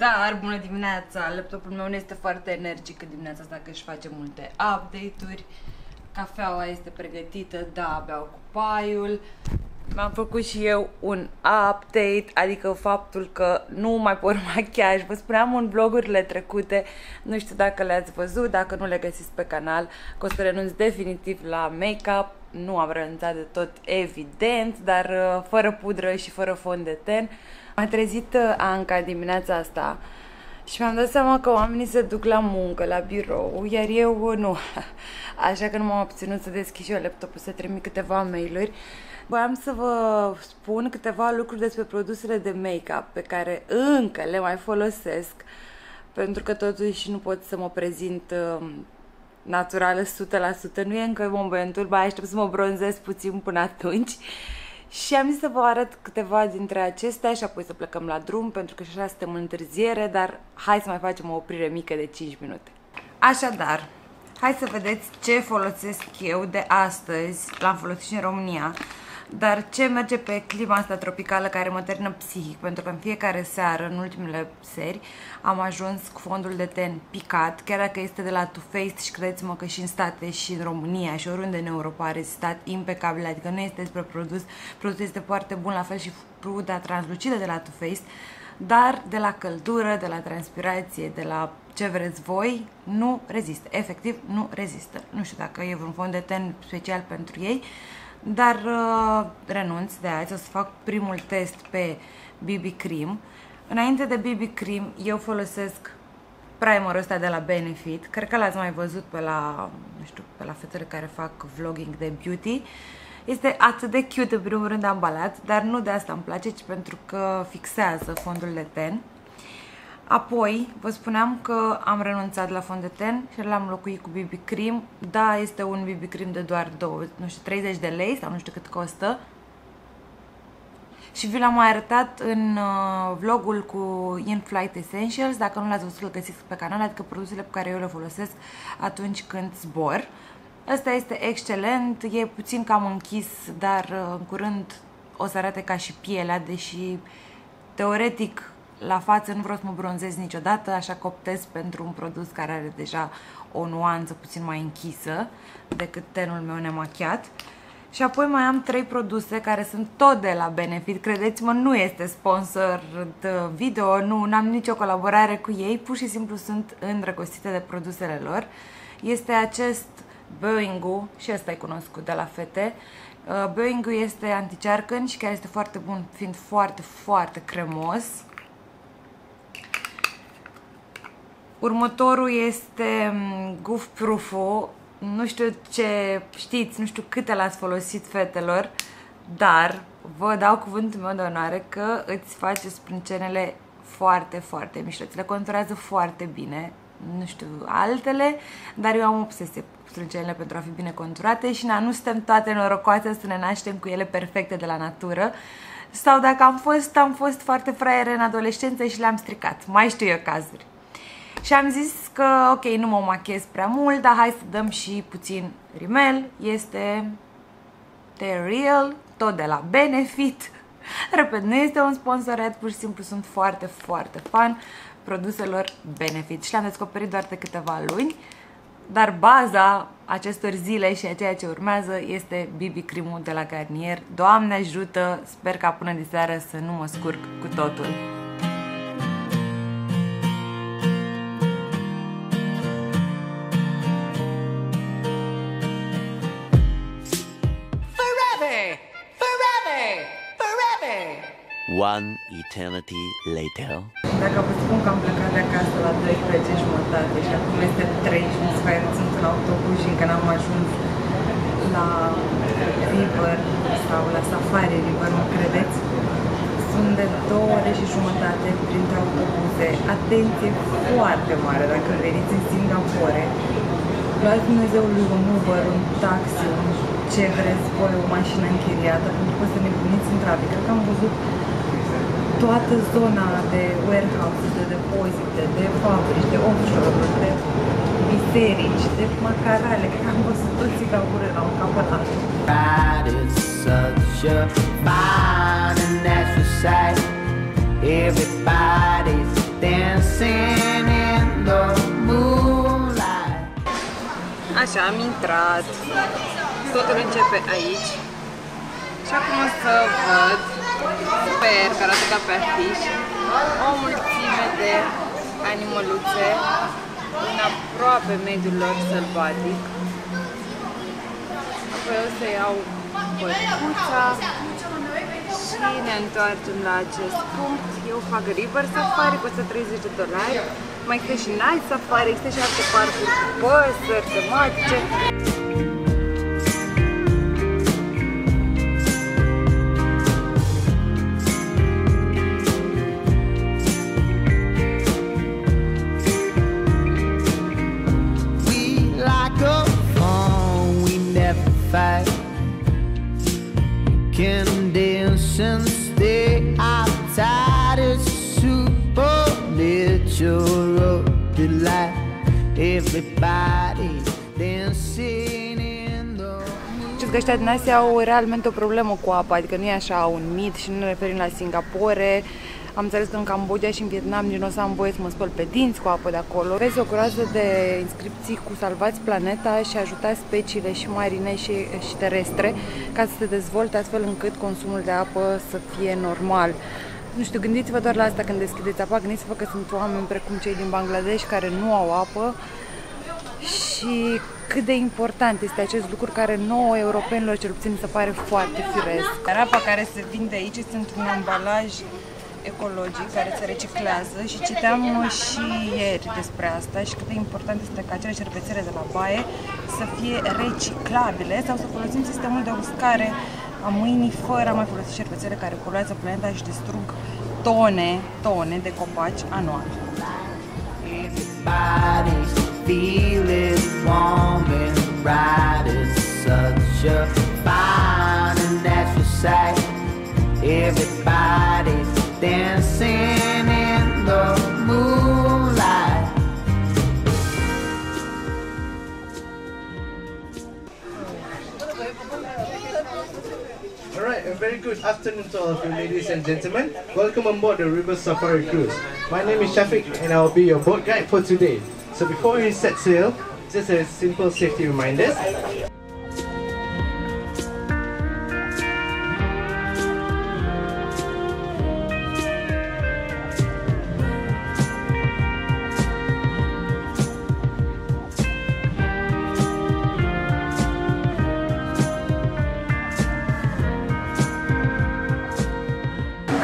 Dar, bună dimineața! Laptopul meu nu este foarte energic în dimineața asta, că își face multe update-uri. Cafeaua este pregătită, da, beau cu paiul. Mi-am făcut și eu un update, adică faptul că nu mai port machiaj. Vă spuneam în vlogurile trecute, nu știu dacă le-ați văzut, dacă nu le găsiți pe canal, că o să renunț definitiv la make-up. Nu am renunțat de tot, evident, dar fără pudră și fără fond de ten. M-a trezit Anca dimineața asta și mi-am dat seama că oamenii se duc la muncă, la birou, iar eu nu. Așa că nu m-am obținut să deschid și eu laptopul, să trimit câteva mail-uri. Voiam să vă spun câteva lucruri despre produsele de make-up pe care încă le mai folosesc, pentru că totuși nu pot să mă prezint naturală 100%, nu e încă momentul, mai aștept să mă bronzez puțin până atunci. Și am zis să vă arăt câteva dintre acestea și apoi să plecăm la drum, pentru că și așa suntem în întârziere, dar hai să mai facem o oprire mică de 5 minute. Așadar, hai să vedeți ce folosesc eu de astăzi, l-am folosit și în România, dar ce merge pe clima asta tropicală care mă termină psihic, pentru că în fiecare seară, în ultimele seri, am ajuns cu fondul de ten picat, chiar dacă este de la Too Faced și credeți-mă că și în state și în România și oriunde în Europa a rezistat impecabil, adică nu este despre produs, produsul este foarte bun, la fel și puda translucidă de la Too Faced, dar de la căldură, de la transpirație, de la ce vreți voi, nu rezistă, efectiv nu rezistă. Nu știu dacă e vreun fond de ten special pentru ei, dar renunț de azi, o să fac primul test pe BB Cream. Înainte de BB Cream, eu folosesc primerul ăsta de la Benefit, cred că l-ați mai văzut pe la, nu știu, pe la fetele care fac vlogging de beauty. Este atât de cute în primul rând ambalat, dar nu de asta îmi place, ci pentru că fixează fondul de ten. Apoi, vă spuneam că am renunțat la fond de ten și l-am înlocuit cu BB Cream. Da, este un BB Cream de doar 30 de lei sau nu știu cât costă. Și vi l-am mai arătat în vlogul cu In-Flight Essentials. Dacă nu l-ați văzut, îl găsiți pe canal, adică produsele pe care eu le folosesc atunci când zbor. Ăsta este excelent, e puțin cam închis, dar în curând o să arate ca și pielea, deși teoretic la față nu vreau să mă bronzez niciodată, așa că optez pentru un produs care are deja o nuanță puțin mai închisă decât tenul meu nemachiat. Și apoi mai am 3 produse care sunt tot de la Benefit. Credeți-mă, nu este sponsor de video, nu am nicio colaborare cu ei, pur și simplu sunt îndrăgostite de produsele lor. Este acest Boeing-ul, și ăsta e cunoscut de la fete. Boeing-ul este anticearcăn și care este foarte bun, fiind foarte, foarte cremos. Următorul este Goof Proof-ul. Nu știu ce știți, nu știu câte l-ați folosit, fetelor, dar vă dau cuvântul meu de onoare că îți face sprâncenele foarte, foarte mișto. Ți le conturează foarte bine, nu știu altele, dar eu am obsesie cu sprâncenele pentru a fi bine conturate și nu suntem toate norocoase să ne naștem cu ele perfecte de la natură. Sau dacă am fost foarte fraiere în adolescență și le-am stricat. Mai știu eu cazuri. Și am zis că, ok, nu mă machez prea mult, dar hai să dăm și puțin rimel. Este The Real, tot de la Benefit. Repet, nu este un sponsorat, pur și simplu sunt foarte, foarte fan produselor Benefit. Și le-am descoperit doar de câteva luni, dar baza acestor zile și a ceea ce urmează este BB Cream-ul de la Garnier. Doamne ajută, sper ca până de seară să nu mă scurc cu totul. One eternity later. Dacă vă spun că am plecat de acasă la 12:30 și acum este 3 și un sfert, sunt în autobuz și încă n-am ajuns la River sau la Safari River, mă credeți? Sunt de 2 ore și jumătate printre autobuze. Atenție foarte mare dacă veniți în Singapore. Luați Dumnezeului un Uber, un taxi, un ce vreți voi, o mașină închiriată, pentru că o să nebuniți în trafic. Cred că am văzut toată zona de warehouse, de depozite, de fabrici, de offshore-uri, de biserici, de macarale. Cred că am văzut tot Singapore la un capăt altul. It's such a fine and natural sight. Everybody's dancing. Așa, am intrat. Totul începe aici. Și acum o să văd, sper că arată ca pe afiș, o mulțime de animăluțe în aproape mediul lor sălbatic. Apoi o să iau bătuța și ne întoarcem la acest punct. Eu fac River Safari, costă $30. Mai există și Night Safari, există și alte parcuri cu păsări tematice. Conditions stay outside, it's supernatural delight. Everybody dancing in the Știți că ăștia din Asia au realmente o problemă cu apa, adică nu e așa un mit și nu ne referim la Singapore. Am înțeles că în Cambodgia și în Vietnam nici nu o să am voie să mă spăl pe dinți cu apă de acolo. Vezi o groază de inscripții cu salvați planeta și ajutați speciile și marine și terestre ca să se dezvolte astfel încât consumul de apă să fie normal. Nu știu, gândiți-vă doar la asta când deschideți apa, gândiți-vă că sunt oameni precum cei din Bangladesh care nu au apă și cât de important este acest lucru care nouă europenilor cel puțin se pare foarte firesc. Apa care se vinde aici este într-un ambalaj ecologic care se reciclează și citeam și ieri despre asta și cât de important este ca acele șervețele de la baie să fie reciclabile sau să folosim sistemul de uscare a mâinii fără a mai folosi șervețele care poluează planeta și distrug tone de copaci anual. Everybody's feeling warm and bright. It's such a fine and natural sight. Everybody's dancing in the moonlight. Alright, a very good afternoon to all of you ladies and gentlemen. Welcome on board the River Safari Cruise. My name is Shafiq and I'll be your boat guide for today. So before we set sail, just a simple safety reminders.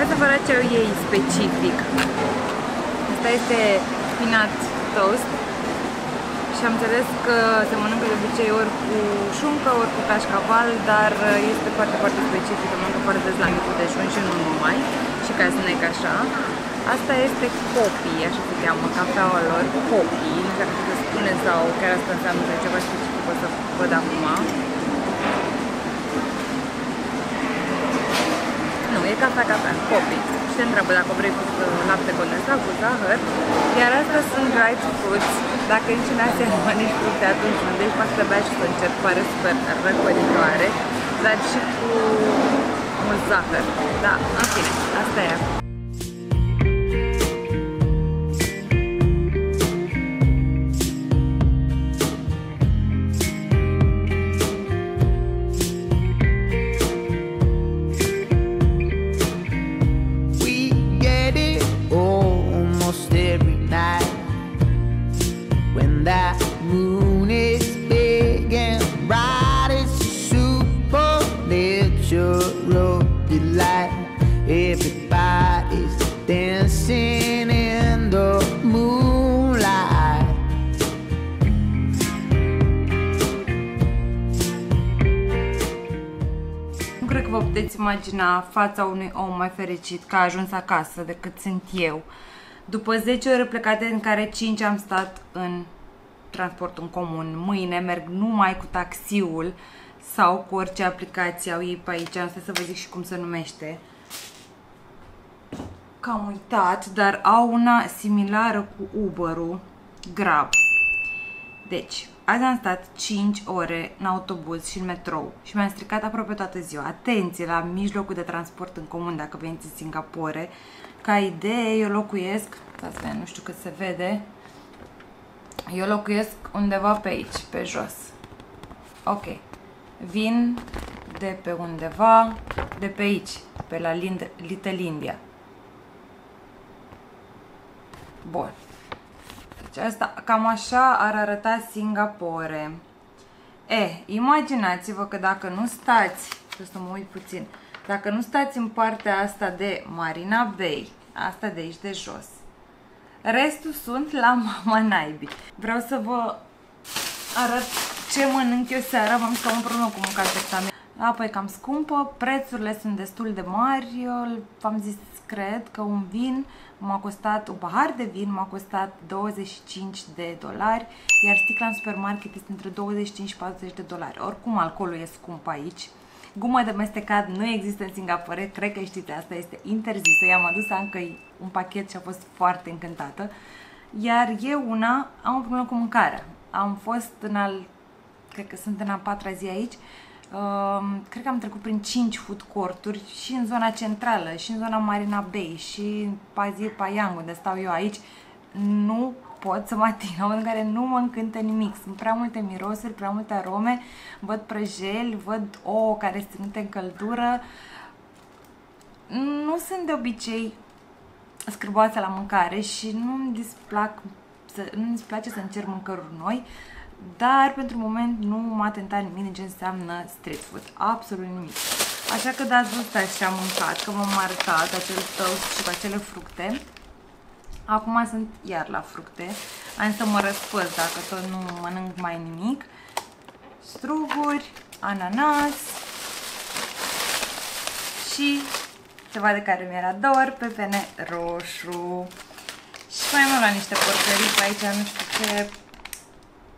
Asta vă arăt ce au ei specific. Asta este spinat toast și am înțeles că se mănâncă de obicei ori cu șuncă, ori cu cașcaval, dar este foarte, foarte specific, se mănâncă foarte des la micul dejun și nu numai, și ca snack așa. Asta este copi, așa se cheamă, cafeaua lor, copi, nu știu dacă se spune sau chiar asta înseamnă ceva specific, o să văd acum. Nu, e cafea, copi. Și te întreabă dacă vrei cu lapte condensat, cu zahăr. Iar astea sunt dried fruits. Dacă nici în Asia nu mănânci fructe, atunci gândești poate să bea și să încerci, pare super răcoritoare, dar și cu mult zahăr. Da, în fine, asta e. That moon is big and bright, it's a supernatural delight. Everybody's dancing in the moonlight. Nu cred că vă puteți imagina fața unui om mai fericit că a ajuns acasă decât sunt eu. După 10 ore plecate, în care 5 am stat în transport în comun, mâine merg numai cu taxiul sau cu orice aplicație au ei pe aici. Am să vă zic și cum se numește, că am uitat, dar au una similară cu Uber-ul, Grab. Deci, azi am stat 5 ore în autobuz și în metrou și mi-am stricat aproape toată ziua. Atenție la mijlocul de transport în comun dacă veniți în Singapore. Ca idee, eu locuiesc, nu știu cât se vede, Eu locuiesc undeva pe aici, pe jos. Ok. Vin de pe undeva, de pe aici, pe la Little India. Bun. Deci asta, cam așa ar arăta Singapore. Imaginați-vă că dacă nu stați, trebuie să mă uit puțin, dacă nu stați în partea asta de Marina Bay, asta de aici de jos, restul sunt la mama naibii. Vreau să vă arăt ce mănânc eu seara, v-am stat împreună cu mâncare vietnameză. Apa e cam scumpă, prețurile sunt destul de mari, v-am zis, cred că un pahar de vin m-a costat $25, iar sticla în supermarket este între 25 și $40. Oricum alcoolul e scump aici. Gumă de mestecat nu există în Singapore, cred că știți asta, este interzisă. I-am adus încă un pachet și a fost foarte încântată. Iar eu am o problemă cu mâncarea. Am fost cred că sunt în a 4-a zi aici. Cred că am trecut prin 5 food court-uri și în zona centrală, și în zona Marina Bay, și în Pasir Payang, unde stau eu aici. Nu pot să mă ating la modul în care nu mă încântă nimic. Sunt prea multe mirosuri, prea multe arome, văd prăjeli, văd ouă care sunt ținute în căldură. Nu sunt de obicei scârboasă la mâncare și nu-mi place să încerc mâncăruri noi, dar pentru moment nu m-a tentat nimic din ce înseamnă street food, absolut nimic. Așa că dați gustați ce am mâncat, că v-am arătat acel toast și cu acele fructe. Acum sunt iar la fructe, am să mă răspăs dacă tot nu mănânc mai nimic. Struguri, ananas și ceva de care mi-era dor, pepene roșu. Și mai am luat niște porcării pe aici, nu știu ce,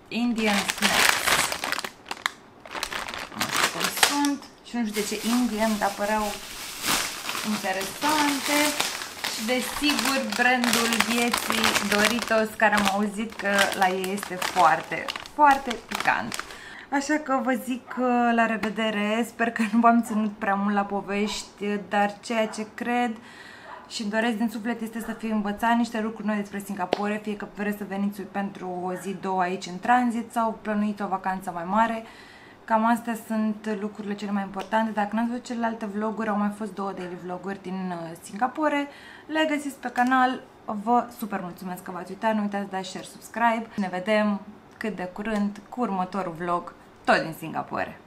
Indian snacks. Nu știu cum sunt și nu știu de ce Indian, dar păreau interesante. Și desigur brandul vieții Doritos, care am auzit că la ei este foarte, foarte picant. Așa că vă zic la revedere, sper că nu v-am ținut prea mult la povești, dar ceea ce cred și îmi doresc din suflet este să fie învățat niște lucruri noi despre Singapore, fie că vreți să veniți pentru o zi, două aici în tranzit sau plănuiți o vacanță mai mare. Cam astea sunt lucrurile cele mai importante. Dacă n-ați văzut celelalte vloguri, au mai fost 2 daily vloguri din Singapore, le găsiți pe canal. Vă super mulțumesc că v-ați uitat, nu uitați să dați share, subscribe. Ne vedem cât de curând cu următorul vlog tot din Singapore.